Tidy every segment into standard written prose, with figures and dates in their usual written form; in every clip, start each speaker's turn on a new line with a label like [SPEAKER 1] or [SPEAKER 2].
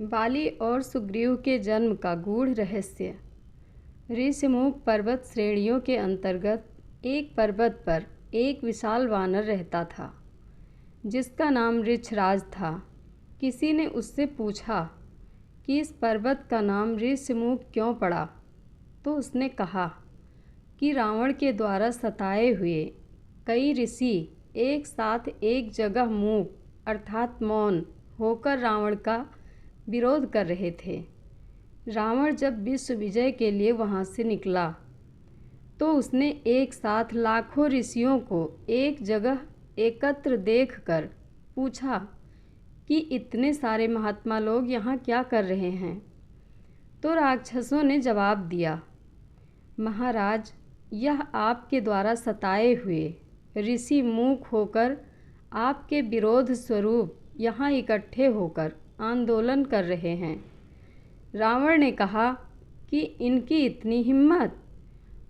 [SPEAKER 1] बाली और सुग्रीव के जन्म का गूढ़ रहस्य। ऋषिमुख पर्वत श्रेणियों के अंतर्गत एक पर्वत पर एक विशाल वानर रहता था जिसका नाम ऋक्षराज था। किसी ने उससे पूछा कि इस पर्वत का नाम ऋषिमुख क्यों पड़ा, तो उसने कहा कि रावण के द्वारा सताए हुए कई ऋषि एक साथ एक जगह मूक अर्थात मौन होकर रावण का विरोध कर रहे थे। रावण जब विश्व विजय के लिए वहाँ से निकला तो उसने एक साथ लाखों ऋषियों को एक जगह एकत्र देखकर पूछा कि इतने सारे महात्मा लोग यहाँ क्या कर रहे हैं। तो राक्षसों ने जवाब दिया, महाराज, यह आपके द्वारा सताए हुए ऋषि मूक होकर आपके विरोध स्वरूप यहाँ इकट्ठे होकर आंदोलन कर रहे हैं। रावण ने कहा कि इनकी इतनी हिम्मत,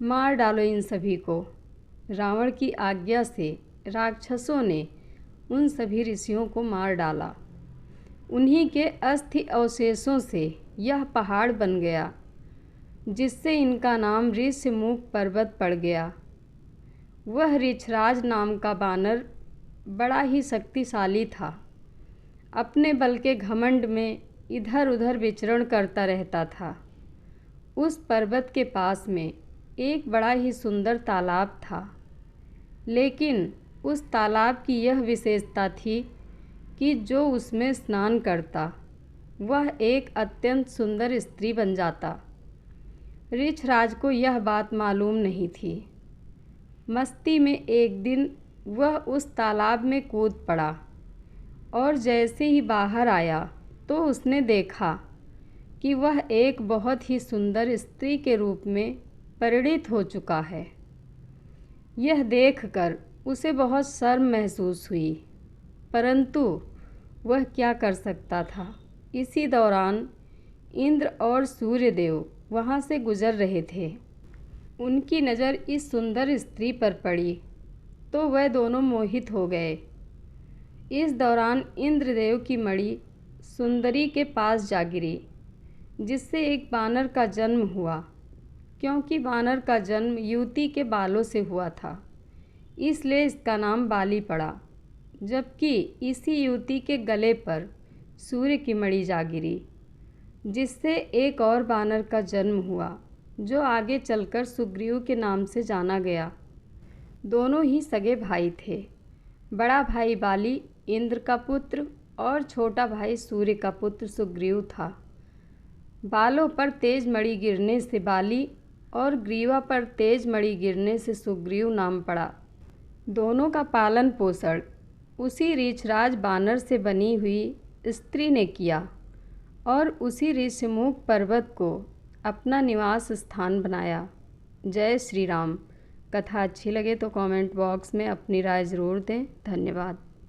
[SPEAKER 1] मार डालो इन सभी को। रावण की आज्ञा से राक्षसों ने उन सभी ऋषियों को मार डाला। उन्हीं के अस्थि अवशेषों से यह पहाड़ बन गया जिससे इनका नाम ऋषिमुख पर्वत पड़ गया। वह ऋक्षराज नाम का बानर बड़ा ही शक्तिशाली था। अपने बल के घमंड में इधर उधर विचरण करता रहता था। उस पर्वत के पास में एक बड़ा ही सुंदर तालाब था, लेकिन उस तालाब की यह विशेषता थी कि जो उसमें स्नान करता वह एक अत्यंत सुंदर स्त्री बन जाता। ऋक्षराज को यह बात मालूम नहीं थी। मस्ती में एक दिन वह उस तालाब में कूद पड़ा और जैसे ही बाहर आया तो उसने देखा कि वह एक बहुत ही सुंदर स्त्री के रूप में परिणित हो चुका है। यह देखकर उसे बहुत शर्म महसूस हुई, परंतु वह क्या कर सकता था। इसी दौरान इंद्र और सूर्यदेव वहाँ से गुजर रहे थे। उनकी नज़र इस सुंदर स्त्री पर पड़ी तो वह दोनों मोहित हो गए। इस दौरान इंद्रदेव की मणि सुंदरी के पास जा गिरी, जिससे एक बानर का जन्म हुआ। क्योंकि बानर का जन्म युवती के बालों से हुआ था, इसलिए इसका नाम बाली पड़ा। जबकि इसी युवती के गले पर सूर्य की मणि जा गिरी, जिससे एक और बानर का जन्म हुआ जो आगे चलकर सुग्रीव के नाम से जाना गया। दोनों ही सगे भाई थे। बड़ा भाई बाली इंद्र का पुत्र और छोटा भाई सूर्य का पुत्र सुग्रीव था। बालों पर तेज मणि गिरने से बाली और ग्रीवा पर तेज मणि गिरने से सुग्रीव नाम पड़ा। दोनों का पालन पोषण उसी ऋक्षराज बानर से बनी हुई स्त्री ने किया और उसी ऋषिमुख पर्वत को अपना निवास स्थान बनाया। जय श्री राम। कथा अच्छी लगे तो कमेंट बॉक्स में अपनी राय ज़रूर दें। धन्यवाद।